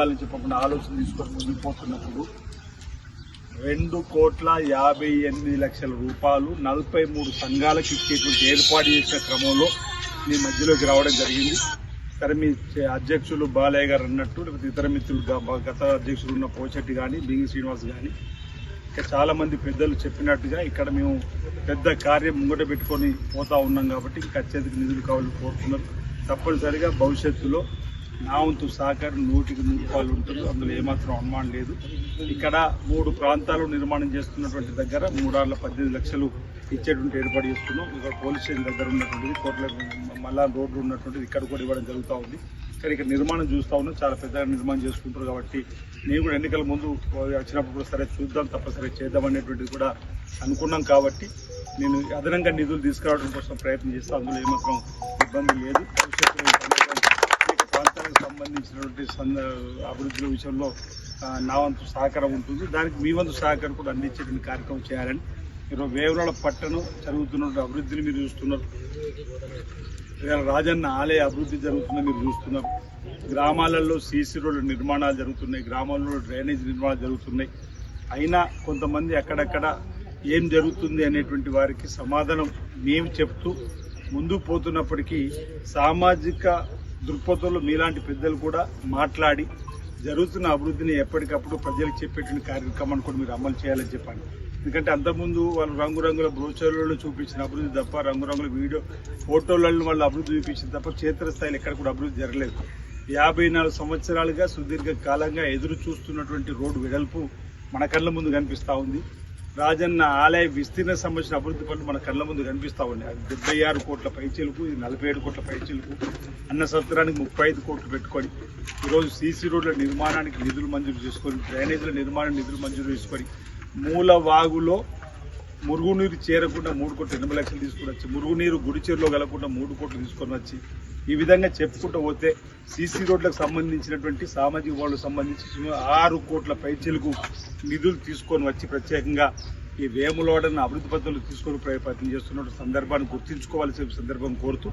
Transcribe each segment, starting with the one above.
సంఘాలను చెప్పకుండా ఆలోచన తీసుకొని ముందుకు పోతున్నప్పుడు 2,58,00,000 రూపాయలు 43 సంఘాలకు ఇచ్చేటువంటి ఏర్పాటు చేసిన క్రమంలో మీ మధ్యలోకి రావడం జరిగింది. సరే, మీ అధ్యక్షులు బాలయ్య గారు అన్నట్టు, లేకపోతే ఇతర మిత్రులు గత అధ్యక్షులు ఉన్న పోచెట్టి కానీ బింగి శ్రీనివాస్ కానీ ఇంకా చాలామంది పెద్దలు చెప్పినట్టుగా ఇక్కడ మేము పెద్ద కార్యం ముంగట పెట్టుకొని పోతా ఉన్నాం కాబట్టి ఇంకా అత్యధిక నిధులు కావాలని కోరుతున్నారు. తప్పనిసరిగా భవిష్యత్తులో నా వంతు సహకారం 100% ఉంటుంది, అందులో ఏమాత్రం అనుమానం లేదు. ఇక్కడ 3 ప్రాంతాలు నిర్మాణం చేస్తున్నటువంటి దగ్గర 3,18 లక్షలు ఇచ్చేటువంటి ఏర్పాటు చేస్తున్నాం. ఇక్కడ పోలీస్ స్టేషన్ దగ్గర ఉన్నటువంటిది, కోట్ల మళ్ళా రోడ్లు ఉన్నటువంటిది ఇక్కడ కూడా ఇవ్వడం జరుగుతూ ఉంది. కానీ ఇక్కడ నిర్మాణం చూస్తూ ఉన్నాం, చాలా పెద్దగా నిర్మాణం చేసుకుంటారు. కాబట్టి నేను కూడా ఎన్నికల ముందు వచ్చినప్పుడు కూడా సరే చూద్దాం, తప్పనిసరి చేద్దాం అనేటువంటిది కూడా అనుకున్నాం. కాబట్టి నేను అదనంగా నిధులు తీసుకురావడం కోసం ప్రయత్నం చేస్తాను, అందులో ఏమాత్రం ఇబ్బంది లేదు. భవిష్యత్తులో ప్రాంతానికి సంబంధించినటువంటి అభివృద్ధి విషయంలో నా వంతు సహకారం ఉంటుంది. దానికి మీ వంతు సహకారం కూడా అందించేటువంటి కార్యక్రమం చేయాలని ఈరోజు వేములవాడ పట్టణం జరుగుతున్న అభివృద్ధిని మీరు చూస్తున్నారు. రాజన్న ఆలయ అభివృద్ధి జరుగుతుందని మీరు చూస్తున్నారు. గ్రామాలలో సీసీ రోడ్ల నిర్మాణాలు జరుగుతున్నాయి, గ్రామాల్లో డ్రైనేజ్ నిర్మాణాలు జరుగుతున్నాయి. అయినా కొంతమంది అక్కడక్కడ ఏం జరుగుతుంది అనేటువంటి వారికి సమాధానం మేము చెప్తూ ముందుకు పోతున్నప్పటికీ సామాజిక దృక్పథంలో మీలాంటి పెద్దలు కూడా మాట్లాడి జరుగుతున్న అభివృద్ధిని ఎప్పటికప్పుడు ప్రజలకు చెప్పేటువంటి కార్యక్రమాన్ని కూడా మీరు అమలు చేయాలని చెప్పండి. ఎందుకంటే అంతకుముందు వాళ్ళు రంగురంగుల బ్రోచర్లలో చూపించిన అభివృద్ధి తప్ప, రంగురంగుల వీడియో ఫోటోలలో వాళ్ళు అభివృద్ధి చూపించిన తప్ప క్షేత్రస్థాయిలో ఎక్కడ కూడా అభివృద్ధి జరగలేదు. 54 సంవత్సరాలుగా సుదీర్ఘ కాలంగా ఎదురు చూస్తున్నటువంటి రోడ్డు వెడల్పు మన కళ్ళ ముందు కనిపిస్తూ ఉంది. రాజన్న ఆలయ విస్తీర్ణ సంబంధించిన అభివృద్ధి పనులు మన కళ్ళ ముందు కనిపిస్తూ ఉన్నాయి. అది 76 కోట్ల పైచీలకు, ఇది 47 కోట్ల పైచీలకు, అన్న సంవత్సరానికి 35 కోట్లు పెట్టుకొని ఈరోజు సీసీ రోడ్ల నిర్మాణానికి నిధులు మంజూరు చేసుకొని, డ్రైనేజీల నిర్మాణానికి నిధులు మంజూరు చేసుకొని, మూలవాగులో మురుగునీరు చేరకుండా 3,80 లక్షలు తీసుకుని వచ్చి, మురుగునీరు గుడిచెరులో కలగకుండా 3 కోట్లు తీసుకొని వచ్చి, ఈ విధంగా చెప్పుకుంటూ పోతే సీసీ రోడ్లకు సంబంధించినటువంటి సామాజిక వాళ్ళకు సంబంధించి 6 కోట్ల పైచీలకు నిధులు తీసుకొని వచ్చి ప్రత్యేకంగా ఈ వేములవాడను అభివృద్ధి పద్ధతులు తీసుకొని ప్రయత్నం చేస్తున్న సందర్భాన్ని గుర్తించుకోవాల్సిన సందర్భం కోరుతూ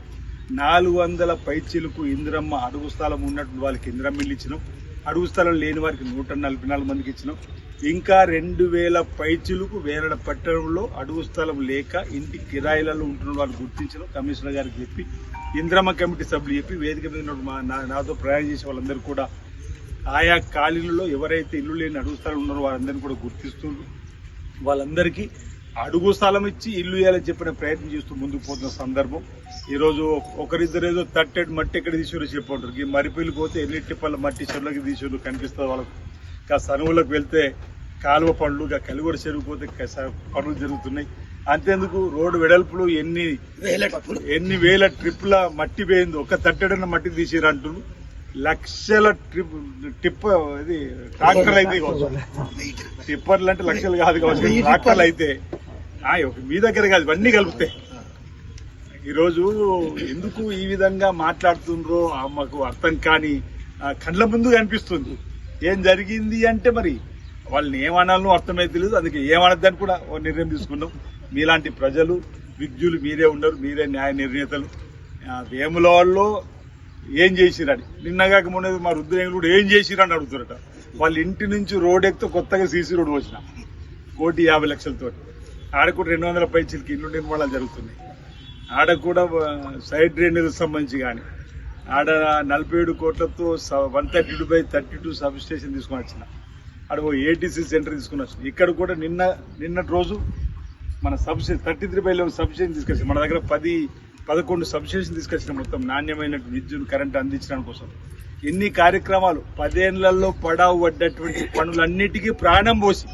400 పైచీలకు ఇందిరమ్మ అడుగు స్థలం ఉన్నటువంటి వాళ్ళకి ఇందిరమ్మ ఇల్లు ఇచ్చినాం, అడుగు స్థలం లేని వారికి 144 మందికి ఇచ్చినాం. ఇంకా 2,000 పైచీలకు వేరడ పట్టణంలో అడుగు స్థలం లేక ఇంటి కిరాయిలలో ఉంటున్న వాళ్ళు గుర్తించడం కమిషనర్ గారికి చెప్పి, ఇంద్రమ్మ కమిటీ సభ్యులు చెప్పి, వేదిక మీద నాతో ప్రయాణం చేసే వాళ్ళందరూ కూడా ఆయా ఖాళీలలో ఎవరైతే ఇల్లు లేని అడుగు స్థలం ఉన్నారో వారందరినీ కూడా గుర్తిస్తుండ్రు. వాళ్ళందరికీ అడుగు స్థలం ఇచ్చి ఇల్లు ఇవ్వాలని చెప్పిన ప్రయత్నం చేస్తూ ముందుకు పోతున్న సందర్భం. ఈరోజు ఒకరిద్దరేదో తట్టెడు మట్టి ఎక్కడ తీసేవారు చెప్పంటారు, ఈ మరిపిల్లికి పోతే ఎన్ని టిప్పల మట్టి చెరువులకి తీసేవారు కనిపిస్తుంది వాళ్ళకు. ఇంకా సనువులకు వెళ్తే కాలువ పనులు, ఇంకా కలిగొడ చెరువు పోతే పనులు జరుగుతున్నాయి. అంతేందుకు రోడ్డు వెడల్పులు ఎన్ని వేల ట్రిప్ల మట్టి పోయింది, ఒక తట్టెడన్న మట్టి తీసిరంటున్నారు. లక్షల ఇది ట్రాక్టర్లు అయితే టిప్పర్లు అంటే లక్షలు కాదు కావచ్చు, ట్రాక్టర్లు అయితే మీ దగ్గర కాదు, ఇవన్నీ కలుపుతాయి. ఈరోజు ఎందుకు ఈ విధంగా మాట్లాడుతుండ్రో మాకు అర్థం కాని కళ్ళ ముందు కనిపిస్తుంది. ఏం జరిగింది అంటే మరి వాళ్ళని ఏమనాలో అర్థమైతే తెలియదు. అందుకే ఏమనద్దని కూడా నిర్ణయం తీసుకున్నాం. మీలాంటి ప్రజలు విజ్ఞులు మీరే ఉన్నారు, మీరే న్యాయ నిర్ణేతలు. వేములవాడలో ఏం చేసిరని నిన్నగాక మొన్న మా రుద్రేంగులు కూడా ఏం చేసిరని అడుగుతారట. వాళ్ళ ఇంటి నుంచి రోడ్ ఎక్కితే కొత్తగా సీసీ రోడ్ వచ్చిన 1,50,00,000తో. ఆడ కూడా 200 పైచీలకి ఇల్లు నిర్మాణాలు జరుగుతున్నాయి. ఆడ కూడా సైడ్ డ్రైనేజ్ సంబంధించి కానీ ఆడ 47 కోట్లతో 132/32 సబ్ స్టేషన్ తీసుకొని వచ్చిన, ఆడ ఏటీసీ సెంటర్ తీసుకుని వచ్చిన. ఇక్కడ కూడా నిన్నటి రోజు మన సబ్స్టేషన్ 33/11 సబ్స్టేషన్ తీసుకొచ్చిన. మన దగ్గర 10-11 సబ్స్టేషన్ తీసుకొచ్చిన. మొత్తం నాణ్యమైన విద్యుత్ కరెంట్ అందించడం కోసం ఎన్ని కార్యక్రమాలు 10 ఏళ్లలో పడావు పడ్డటువంటి పనులన్నిటికీ ప్రాణం పోసి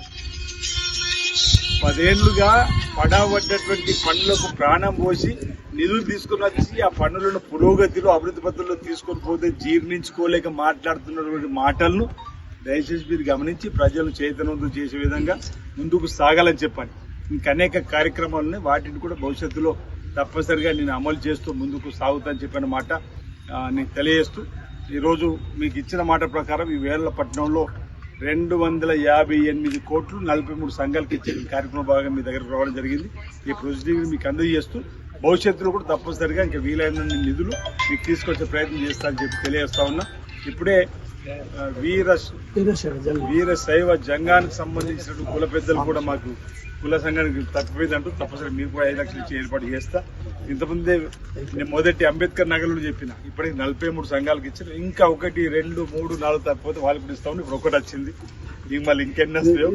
10 ఏళ్లుగా పడబడ్డటువంటి పనులకు ప్రాణం పోసి నిధులు తీసుకుని వచ్చి ఆ పనులను పురోగతిలో అభివృద్ధి పద్ధతుల్లో తీసుకొని పోతే జీర్ణించుకోలేక మాట్లాడుతున్నటువంటి మాటలను దయచేసి మీరు గమనించి ప్రజలను చైతన్యవంతం చేసే విధంగా ముందుకు సాగాలని చెప్పండి. ఇంకా అనేక కార్యక్రమాలని వాటిని కూడా భవిష్యత్తులో తప్పనిసరిగా నేను అమలు చేస్తూ ముందుకు సాగుతానని చెప్పిన మాట నేను తెలియజేస్తూ, ఈరోజు మీకు ఇచ్చిన మాట ప్రకారం ఈ వేలపట్నంలో 258 కోట్లు 43 సంఘాలకు ఇచ్చే కార్యక్రమం భాగంగా మీ దగ్గరకు రావడం జరిగింది. ఈ ప్రొసీడింగ్ మీకు అందజేస్తూ భవిష్యత్తులో కూడా తప్పనిసరిగా ఇంకా వీలైన నిధులు మీకు తీసుకొచ్చే ప్రయత్నం చేస్తానని చెప్పి తెలియజేస్తా ఉన్నా. ఇప్పుడే వీర శైవ జంగానికి సంబంధించిన కుల పెద్దలు కూడా మాకు కుల సంఘానికి తప్పిపోయిందంటూ తప్పనిసరి మీకు కూడా 5 లక్షలు ఇచ్చి ఏర్పాటు చేస్తా. ఇంతకుముందే నేను మొదటి అంబేద్కర్ నగర్లో చెప్పిన ఇప్పటికి 43 సంఘాలకు ఇచ్చారు. ఇంకా 1, 2, 3, 4 తప్పిపోతే వాళ్ళకి కూడా ఇస్తామని ఇప్పుడు ఒకటి వచ్చింది. ఇంక మళ్ళీ ఇంకెన్ని వస్తాయో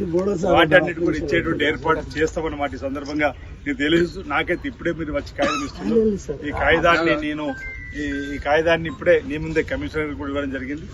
వాటన్నిటి కూడా ఇచ్చేటువంటి ఏర్పాటు చేస్తామన్నమాట. ఈ సందర్భంగా నేను తెలుసు. నాకైతే ఇప్పుడే మీరు వచ్చి కాగితం ఇస్తున్నారు. ఈ కాగితాన్ని ఇప్పుడే నీ ముందే కమిషనర్ కూడా ఇవ్వడం జరిగింది.